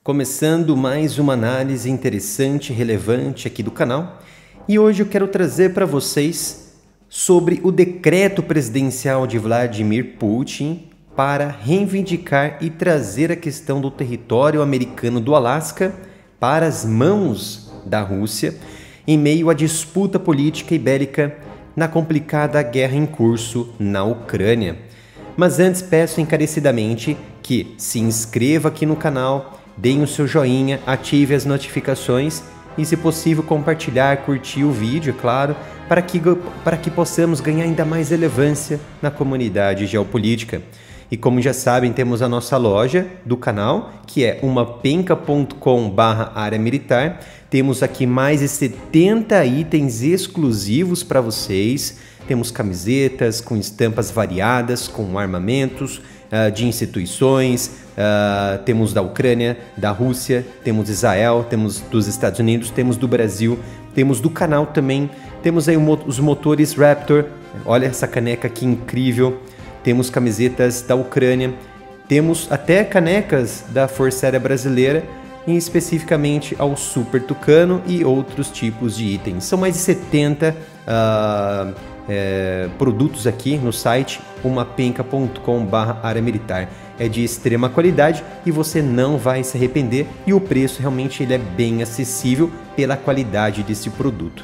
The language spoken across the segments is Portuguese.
Começando mais uma análise interessante e relevante aqui do canal, e hoje eu quero trazer para vocês sobre o decreto presidencial de Vladimir Putin para reivindicar e trazer a questão do território americano do Alasca para as mãos da Rússia em meio à disputa política e bélica na complicada guerra em curso na Ucrânia. Mas antes peço encarecidamente que se inscreva aqui no canal, deem o seu joinha, ative as notificações e, se possível, compartilhar, curtir o vídeo, claro, para que possamos ganhar ainda mais relevância na comunidade geopolítica. E como já sabem, temos a nossa loja do canal, que é umapenca.com/área militar. Temos aqui mais de 70 itens exclusivos para vocês. Temos camisetas com estampas variadas, com armamentos de instituições, temos da Ucrânia, da Rússia, temos de Israel, temos dos Estados Unidos, temos do Brasil, temos do canal também, temos aí os motores Raptor, olha essa caneca que incrível, temos camisetas da Ucrânia, temos até canecas da Força Aérea Brasileira, e especificamente ao Super Tucano e outros tipos de itens. São mais de 70 produtos aqui no site umapenca.com/área militar. É de extrema qualidade e você não vai se arrepender, e o preço realmente ele é bem acessível pela qualidade desse produto.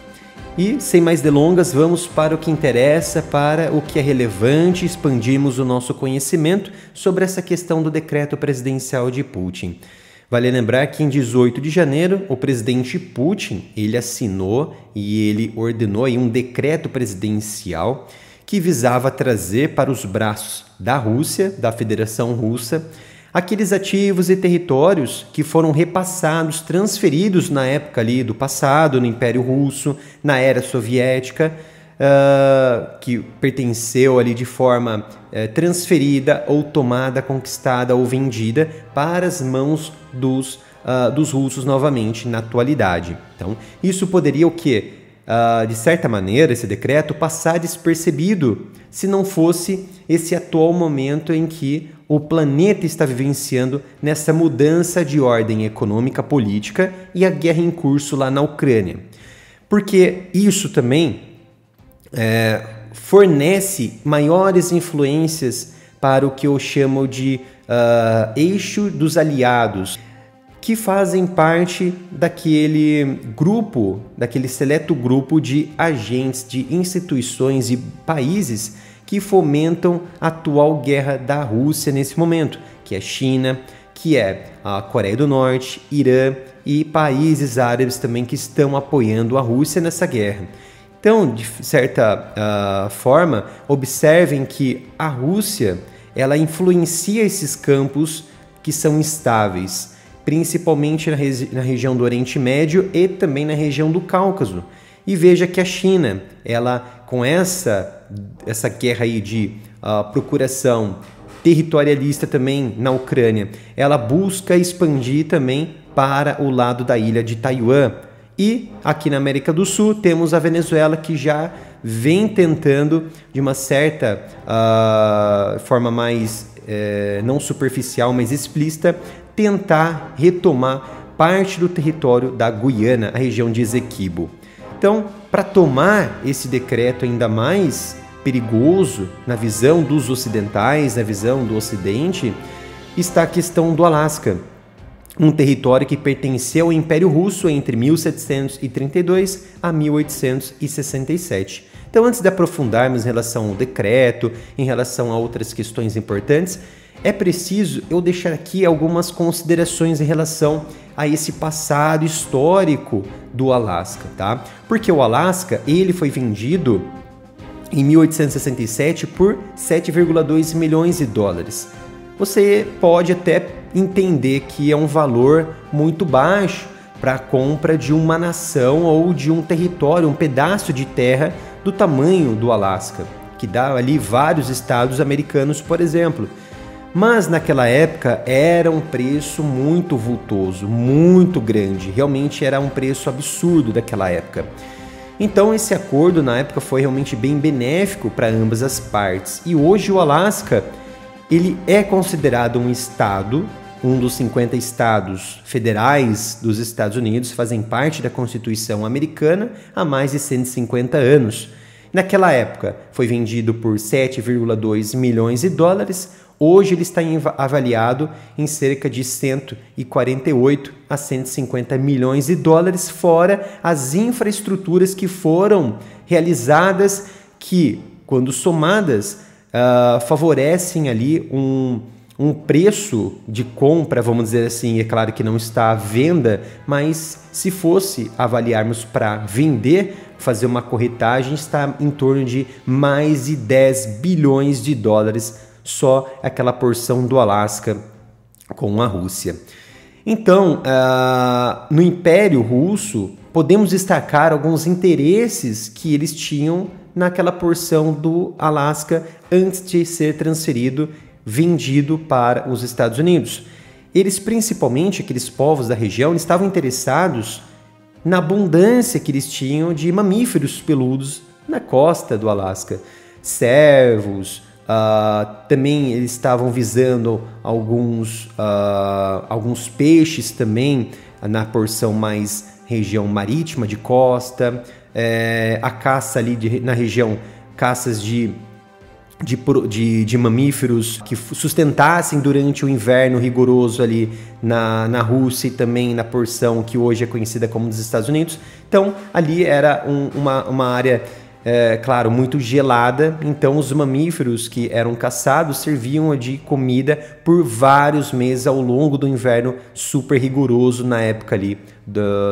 E sem mais delongas, vamos para o que interessa, para o que é relevante, expandirmos o nosso conhecimento sobre essa questão do decreto presidencial de Putin. Vale lembrar que em 18 de janeiro, o presidente Putin, ele assinou e ele ordenou aí um decreto presidencial que visava trazer para os braços da Rússia, da Federação Russa, aqueles ativos e territórios que foram repassados, transferidos na época ali do passado, no Império Russo, na era soviética, que pertenceu ali de forma transferida ou tomada, conquistada ou vendida para as mãos dos russos novamente na atualidade. Então, isso poderia o quê? De certa maneira, esse decreto passar despercebido se não fosse esse atual momento em que o planeta está vivenciando nessa mudança de ordem econômica, política e a guerra em curso lá na Ucrânia. Porque isso também fornece maiores influências para o que eu chamo de eixo dos aliados, que fazem parte daquele grupo, daquele seleto grupo de agentes, de instituições e países que fomentam a atual guerra da Rússia nesse momento, que é a China, que é a Coreia do Norte, Irã e países árabes também que estão apoiando a Rússia nessa guerra. Então, de certa forma, observem que a Rússia ela influencia esses campos que são instáveis, principalmente na região do Oriente Médio e também na região do Cáucaso. E veja que a China, ela com essa guerra aí de procuração territorialista também na Ucrânia, ela busca expandir também para o lado da ilha de Taiwan. E aqui na América do Sul temos a Venezuela, que já vem tentando, de uma certa forma mais não superficial, mas explícita, tentar retomar parte do território da Guiana, a região de Essequibo. Então, para tomar esse decreto ainda mais perigoso na visão dos ocidentais, na visão do Ocidente, está a questão do Alasca, um território que pertenceu ao Império Russo entre 1732 a 1867. Então, antes de aprofundarmos em relação ao decreto, em relação a outras questões importantes, é preciso eu deixar aqui algumas considerações em relação a esse passado histórico do Alasca, tá? Porque o Alasca, ele foi vendido em 1867 por 7,2 milhões de dólares. Você pode até entender que é um valor muito baixo para a compra de uma nação ou de um território, um pedaço de terra do tamanho do Alasca, que dá ali vários estados americanos, por exemplo. Mas naquela época era um preço muito vultoso, muito grande, realmente era um preço absurdo daquela época. Então esse acordo na época foi realmente bem benéfico para ambas as partes. E hoje o Alasca, ele é considerado um estado um dos 50 estados federais dos Estados Unidos, fazem parte da Constituição americana há mais de 150 anos. Naquela época, foi vendido por 7,2 milhões de dólares. Hoje ele está avaliado em cerca de 148 a 150 milhões de dólares, fora as infraestruturas que foram realizadas, que, quando somadas, favorecem ali um preço de compra, vamos dizer assim. É claro que não está à venda, mas se fosse avaliarmos para vender, fazer uma corretagem, está em torno de mais de 10 bilhões de dólares, só aquela porção do Alasca com a Rússia. Então, no Império Russo, podemos destacar alguns interesses que eles tinham naquela porção do Alasca antes de ser transferido, vendido para os Estados Unidos. Eles, principalmente aqueles povos da região, estavam interessados na abundância que eles tinham de mamíferos peludos na costa do Alasca. Cervos, também eles estavam visando alguns peixes também na porção mais região marítima de costa, a caça ali na região, caças de mamíferos que sustentassem durante o inverno rigoroso ali na Rússia e também na porção que hoje é conhecida como dos Estados Unidos. Então, ali era uma área, claro, muito gelada. Então, os mamíferos que eram caçados serviam de comida por vários meses ao longo do inverno super rigoroso na época ali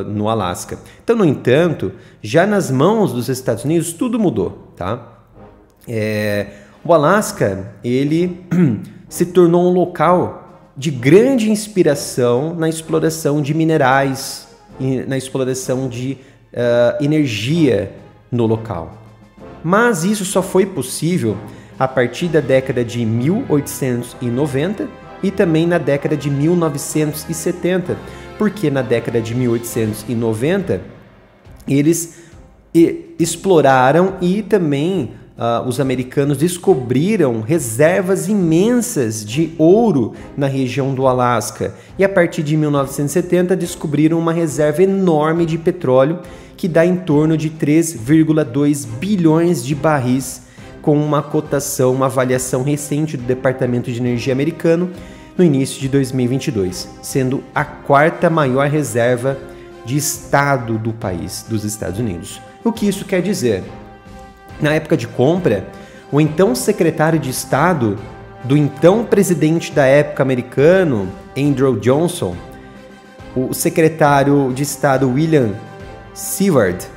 no Alasca. Então, no entanto, já nas mãos dos Estados Unidos, tudo mudou, tá? O Alasca, ele se tornou um local de grande inspiração na exploração de minerais e na exploração de energia no local. Mas isso só foi possível a partir da década de 1890 e também na década de 1970, porque na década de 1890 eles exploraram e também os americanos descobriram reservas imensas de ouro na região do Alasca. E a partir de 1970 descobriram uma reserva enorme de petróleo que dá em torno de 3,2 bilhões de barris, com uma cotação, uma avaliação recente do Departamento de Energia americano no início de 2022, sendo a quarta maior reserva de estado do país, dos Estados Unidos. O que isso quer dizer? Na época de compra, o então secretário de Estado do então presidente da época americano, Andrew Johnson, o secretário de Estado William Seward,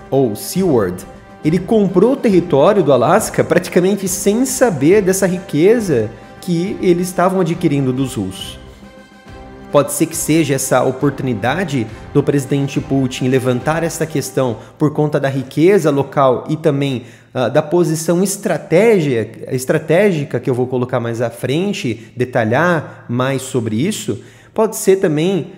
ele comprou o território do Alasca praticamente sem saber dessa riqueza que eles estavam adquirindo dos russos. Pode ser que seja essa oportunidade do presidente Putin levantar essa questão por conta da riqueza local e também da posição estratégica que eu vou colocar mais à frente, detalhar mais sobre isso. Pode ser também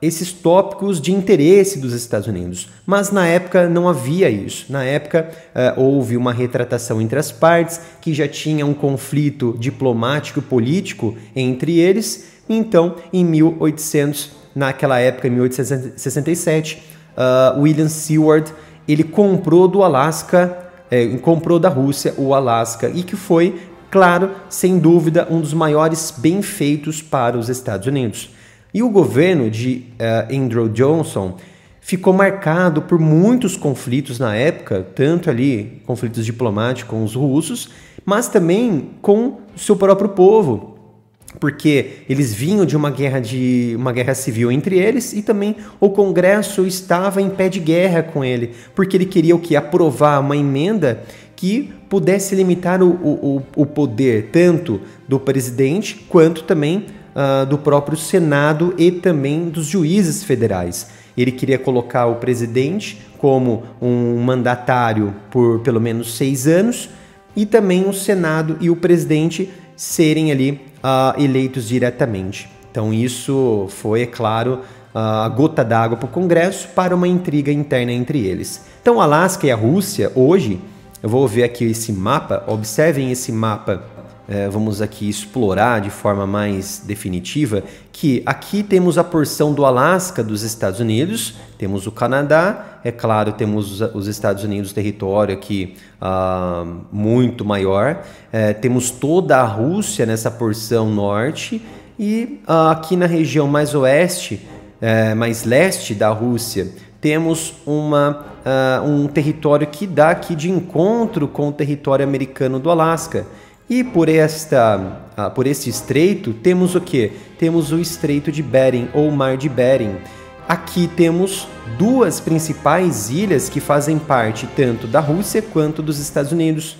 esses tópicos de interesse dos Estados Unidos. Mas na época não havia isso. Na época houve uma retratação entre as partes, que já tinha um conflito diplomático e político entre eles. Então, naquela época, em 1867, William Seward, ele comprou do Alasca, comprou da Rússia o Alasca, e que foi, claro, sem dúvida, um dos maiores benfeitos para os Estados Unidos. E o governo de Andrew Johnson ficou marcado por muitos conflitos na época, tanto ali conflitos diplomáticos com os russos, mas também com o seu próprio povo, porque eles vinham de uma guerra civil entre eles, e também o Congresso estava em pé de guerra com ele, porque ele queria aprovar uma emenda que pudesse limitar o poder tanto do presidente quanto também do próprio Senado e também dos juízes federais. Ele queria colocar o presidente como um mandatário por pelo menos 6 anos e também o Senado e o presidente serem ali eleitos diretamente. Então isso foi, é claro, a gota d'água para o Congresso para uma intriga interna entre eles. Então Alasca e a Rússia hoje, eu vou ver aqui esse mapa, observem esse mapa vamos aqui explorar de forma mais definitiva, que aqui temos a porção do Alasca dos Estados Unidos, temos o Canadá, é claro, temos os Estados Unidos, território aqui muito maior, temos toda a Rússia nessa porção norte, e aqui na região mais oeste, mais leste da Rússia, temos um território que dá aqui de encontro com o território americano do Alasca. E por esse estreito temos o quê? Temos o Estreito de Bering, ou Mar de Bering. Aqui temos duas principais ilhas que fazem parte tanto da Rússia quanto dos Estados Unidos.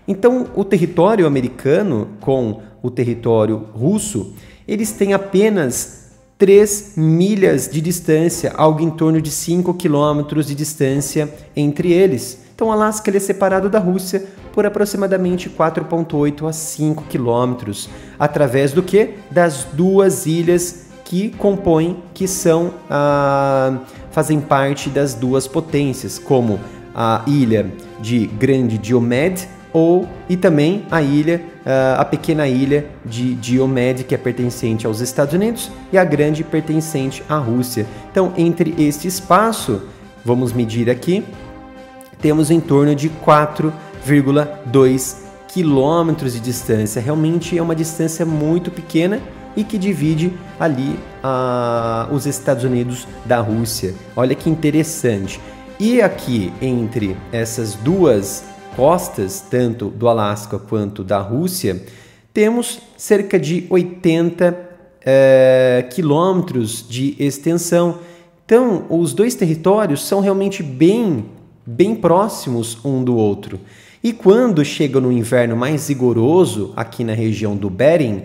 Então, o território americano com o território russo, eles têm apenas 3 milhas de distância, algo em torno de 5 quilômetros de distância entre eles. Então, o Alasca ele é separado da Rússia por aproximadamente 4,8 a 5 quilômetros, através do quê? Das duas ilhas que compõem, que são, fazem parte das duas potências, como a ilha de Grande Diomed, e também a pequena ilha de Diomed, que é pertencente aos Estados Unidos, e a grande pertencente à Rússia. Então, entre este espaço, vamos medir aqui, temos em torno de 4,2 quilômetros de distância. Realmente é uma distância muito pequena e que divide ali os Estados Unidos da Rússia. Olha que interessante. E aqui, entre essas duas costas, tanto do Alasca quanto da Rússia, temos cerca de 80 quilômetros de extensão. Então, os dois territórios são realmente bem próximos um do outro. E quando chega no inverno mais rigoroso, aqui na região do Bering,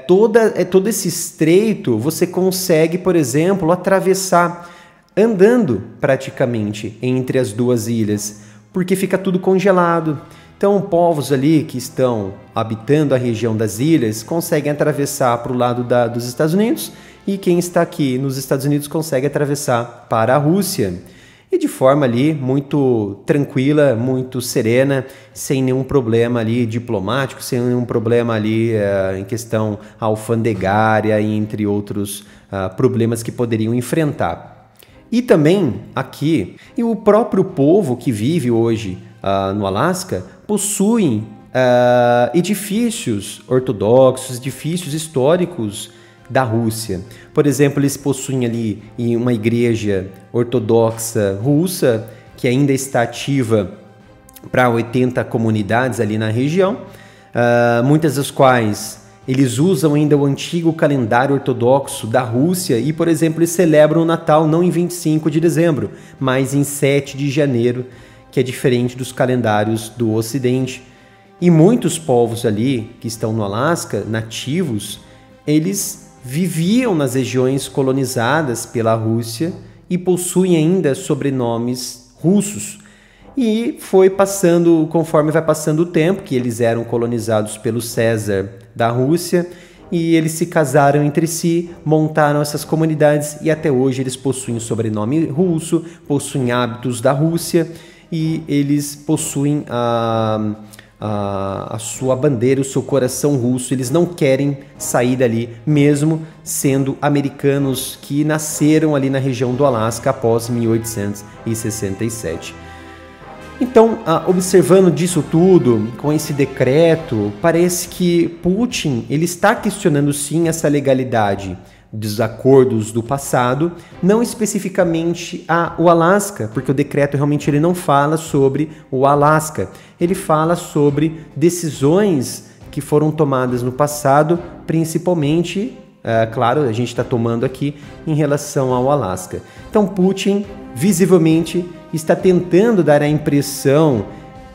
todo esse estreito você consegue, por exemplo, atravessar andando praticamente entre as duas ilhas, porque fica tudo congelado. Então, povos ali que estão habitando a região das ilhas conseguem atravessar para o lado dos Estados Unidos, e quem está aqui nos Estados Unidos consegue atravessar para a Rússia. E de forma ali muito tranquila, muito serena, sem nenhum problema ali diplomático, sem nenhum problema ali em questão alfandegária, entre outros problemas que poderiam enfrentar. E também aqui, e o próprio povo que vive hoje no Alasca possuem edifícios ortodoxos, edifícios históricos da Rússia. Por exemplo, eles possuem ali uma igreja ortodoxa russa, que ainda está ativa para 80 comunidades ali na região, muitas das quais eles usam ainda o antigo calendário ortodoxo da Rússia e, por exemplo, eles celebram o Natal não em 25 de dezembro, mas em 7 de janeiro, que é diferente dos calendários do Ocidente. E muitos povos ali que estão no Alasca, nativos, eles viviam nas regiões colonizadas pela Rússia e possuem ainda sobrenomes russos. E foi passando, conforme vai passando o tempo, que eles eram colonizados pelo César da Rússia, e eles se casaram entre si, montaram essas comunidades, e até hoje eles possuem sobrenome russo, possuem hábitos da Rússia, e eles possuem a sua bandeira, o seu coração russo. Eles não querem sair dali, mesmo sendo americanos que nasceram ali na região do Alasca após 1867. Então, observando disso tudo, com esse decreto, parece que Putin ele está questionando sim essa legalidade dos acordos do passado, não especificamente o Alasca, porque o decreto realmente ele não fala sobre o Alasca, ele fala sobre decisões que foram tomadas no passado, principalmente, claro, a gente está tomando aqui em relação ao Alasca. Então Putin, visivelmente, está tentando dar a impressão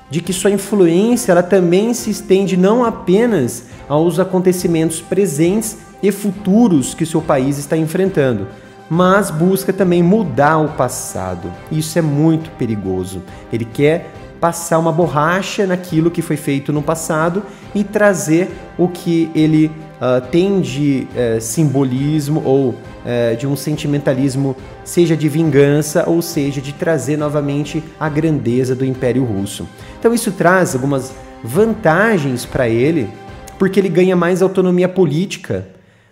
de que sua influência ela também se estende não apenas aos acontecimentos presentes e futuros que seu país está enfrentando, mas busca também mudar o passado. Isso é muito perigoso. Ele quer passar uma borracha naquilo que foi feito no passado e trazer o que ele tem de simbolismo ou de um sentimentalismo, seja de vingança ou seja de trazer novamente a grandeza do Império Russo. Então isso traz algumas vantagens para ele, porque ele ganha mais autonomia política,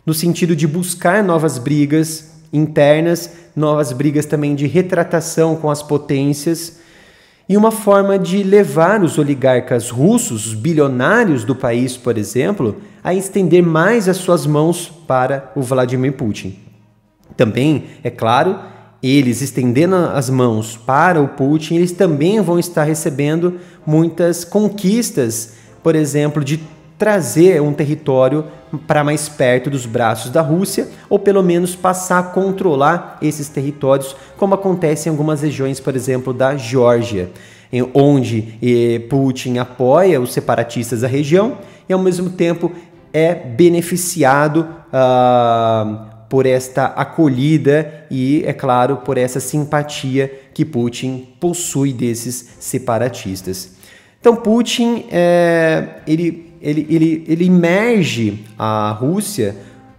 no sentido de buscar novas brigas internas, novas brigas também de retratação com as potências, e uma forma de levar os oligarcas russos, os bilionários do país, por exemplo, a estender mais as suas mãos para o Vladimir Putin. Também, é claro, eles estendendo as mãos para o Putin, eles também vão estar recebendo muitas conquistas, por exemplo, de trazer um território para mais perto dos braços da Rússia, ou pelo menos passar a controlar esses territórios, como acontece em algumas regiões, por exemplo, da Geórgia, onde Putin apoia os separatistas da região e, ao mesmo tempo, é beneficiado por esta acolhida e, é claro, por essa simpatia que Putin possui desses separatistas. Então, Putin, ele imerge a Rússia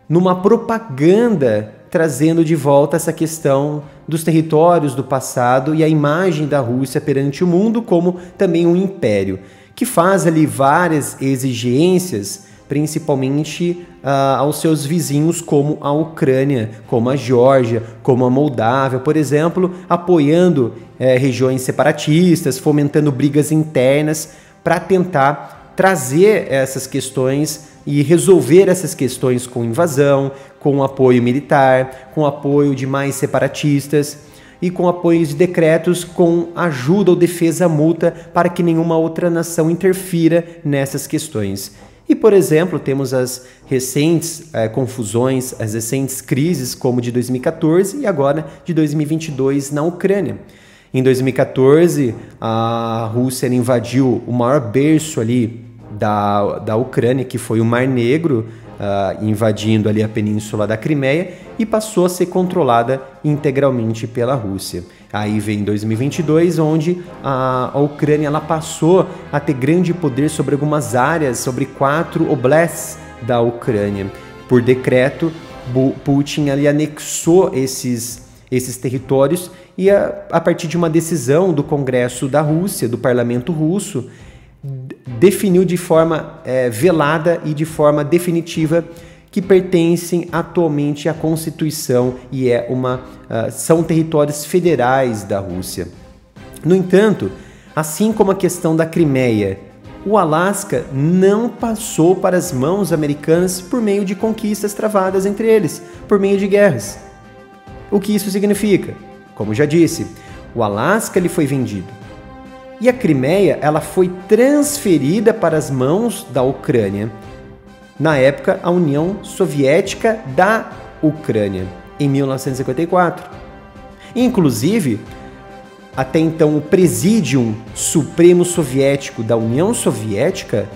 numa propaganda, trazendo de volta essa questão dos territórios do passado e a imagem da Rússia perante o mundo como também um império, que faz ali várias exigências, principalmente aos seus vizinhos, como a Ucrânia, como a Geórgia, como a Moldávia, por exemplo, apoiando regiões separatistas, fomentando brigas internas para tentar trazer essas questões e resolver essas questões com invasão, com apoio militar, com apoio de mais separatistas e com apoio de decretos com ajuda ou defesa mútua para que nenhuma outra nação interfira nessas questões. E, por exemplo, temos as recentes confusões, as recentes crises, como de 2014 e agora de 2022 na Ucrânia. Em 2014, a Rússia invadiu o maior berço ali da Ucrânia, que foi o Mar Negro, invadindo ali a península da Crimeia, e passou a ser controlada integralmente pela Rússia. Aí vem 2022, onde a Ucrânia ela passou a ter grande poder sobre algumas áreas, sobre 4 oblasts da Ucrânia. Por decreto, Putin ali anexou esses territórios e a partir de uma decisão do Congresso da Rússia, do parlamento russo, definiu de forma velada e de forma definitiva que pertencem atualmente à Constituição e são territórios federais da Rússia. No entanto, assim como a questão da Crimeia, o Alasca não passou para as mãos americanas por meio de conquistas travadas entre eles, por meio de guerras. O que isso significa? Como já disse, o Alasca ele foi vendido. E a Crimeia ela foi transferida para as mãos da Ucrânia, na época a União Soviética da Ucrânia, em 1954. Inclusive, até então o Presídium Supremo Soviético da União Soviética,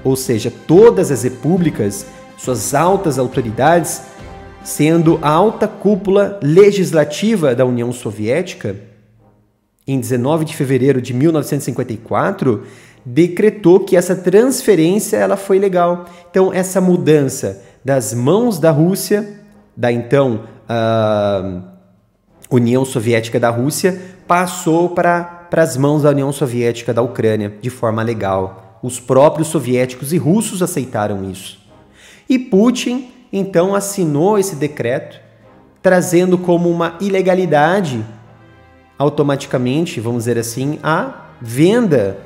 ou seja, todas as repúblicas, suas altas autoridades, sendo a alta cúpula legislativa da União Soviética, em 19 de fevereiro de 1954, decretou que essa transferência ela foi legal. Então, essa mudança das mãos da Rússia, da então União Soviética da Rússia, passou para as mãos da União Soviética da Ucrânia, de forma legal. Os próprios soviéticos e russos aceitaram isso. E Putin, então, assinou esse decreto, trazendo como uma ilegalidade, automaticamente, vamos dizer assim, a venda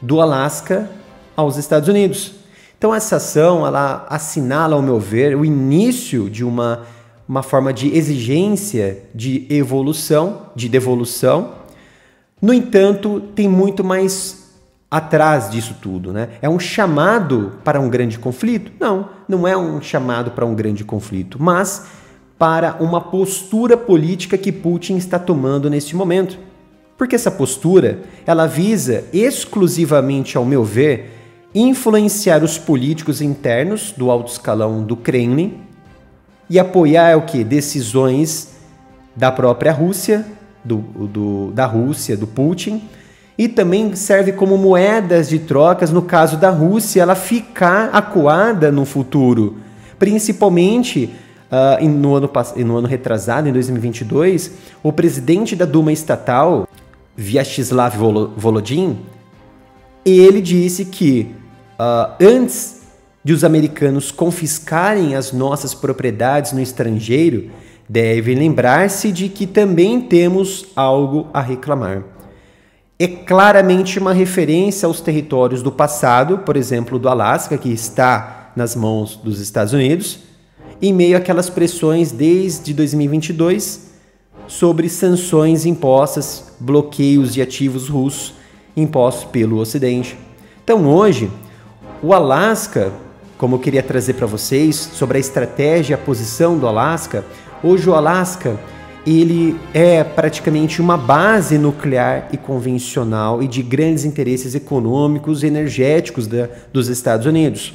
do Alasca aos Estados Unidos. Então essa ação, ela assinala, ao meu ver, o início de uma forma de exigência de evolução, de devolução. No entanto, tem muito mais atrás disso tudo, né? É um chamado para um grande conflito? Não, não é um chamado para um grande conflito, mas para uma postura política que Putin está tomando neste momento. Porque essa postura, ela visa exclusivamente, ao meu ver, influenciar os políticos internos do alto escalão do Kremlin e apoiar o quê? Decisões da própria Rússia, da Rússia, do Putin, e também serve como moedas de trocas no caso da Rússia ela ficar acuada no futuro, principalmente no ano retrasado, em 2022, o presidente da Duma estatal, Vyacheslav Volodin, ele disse que antes de os americanos confiscarem as nossas propriedades no estrangeiro, devem lembrar-se de que também temos algo a reclamar. É claramente uma referência aos territórios do passado, por exemplo, do Alasca, que está nas mãos dos Estados Unidos, em meio àquelas pressões desde 2022 sobre sanções impostas, bloqueios de ativos russos impostos pelo Ocidente. Então hoje, o Alasca, como eu queria trazer para vocês sobre a estratégia e a posição do Alasca, hoje o Alasca ele é praticamente uma base nuclear e convencional e de grandes interesses econômicos e energéticos dos Estados Unidos.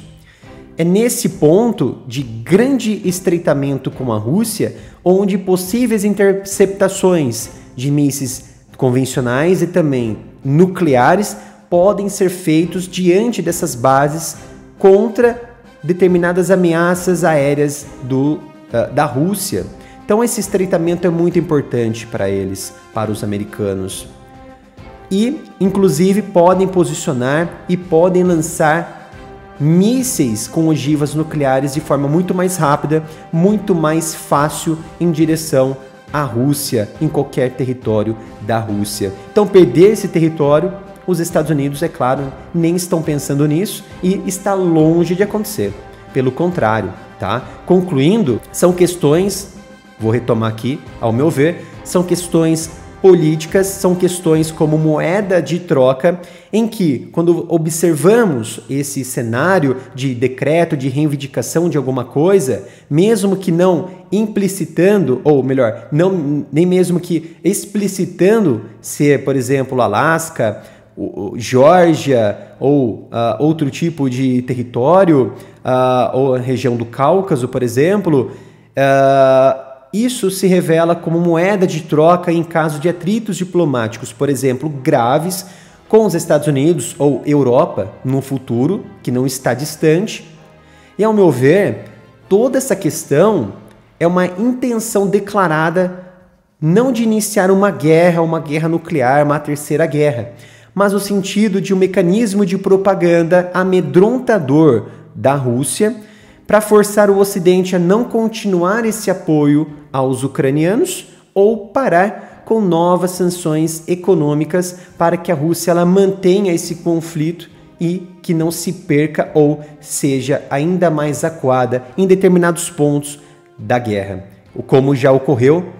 É nesse ponto de grande estreitamento com a Rússia onde possíveis interceptações de mísseis convencionais e também nucleares podem ser feitos diante dessas bases contra determinadas ameaças aéreas da Rússia. Então esse estreitamento é muito importante para eles, para os americanos. E, inclusive, podem posicionar e podem lançar mísseis com ogivas nucleares de forma muito mais rápida, muito mais fácil em direção à Rússia, em qualquer território da Rússia. Então, perder esse território, os Estados Unidos, é claro, nem estão pensando nisso e está longe de acontecer. Pelo contrário, tá? Concluindo, são questões, vou retomar aqui, ao meu ver, são questões políticas, são questões como moeda de troca, em que, quando observamos esse cenário de decreto, de reivindicação de alguma coisa, mesmo que não implicitando, ou melhor, nem mesmo que explicitando ser, por exemplo, Alasca, Geórgia ou outro tipo de território, ou a região do Cáucaso, por exemplo, isso se revela como moeda de troca em caso de atritos diplomáticos, por exemplo, graves com os Estados Unidos ou Europa no futuro, que não está distante. E, ao meu ver, toda essa questão é uma intenção declarada não de iniciar uma guerra nuclear, uma terceira guerra, mas no sentido de um mecanismo de propaganda amedrontador da Rússia para forçar o Ocidente a não continuar esse apoio aos ucranianos ou parar com novas sanções econômicas para que a Rússia ela mantenha esse conflito e que não se perca ou seja ainda mais acuada em determinados pontos da guerra, como já ocorreu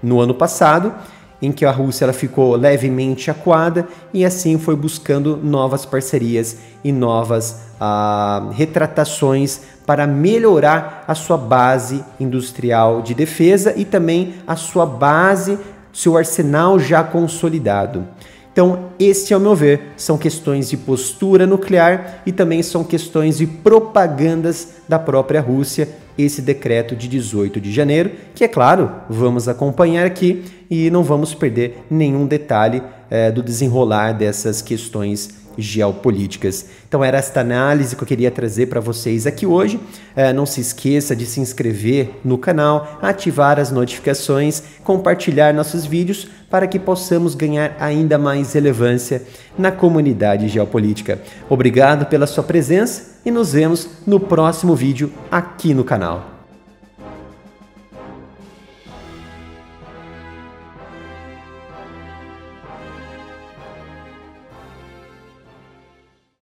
no ano passado, em que a Rússia ela ficou levemente acuada e assim foi buscando novas parcerias e novas retratações para melhorar a sua base industrial de defesa e também a sua base, seu arsenal já consolidado. Então, esse, ao meu ver, são questões de postura nuclear e também são questões de propagandas da própria Rússia, esse decreto de 18 de janeiro, que, é claro, vamos acompanhar aqui e não vamos perder nenhum detalhe do desenrolar dessas questões geopolíticas. Então era esta análise que eu queria trazer para vocês aqui hoje. Não se esqueça de se inscrever no canal, ativar as notificações, compartilhar nossos vídeos para que possamos ganhar ainda mais relevância na comunidade geopolítica. Obrigado pela sua presença e nos vemos no próximo vídeo aqui no canal.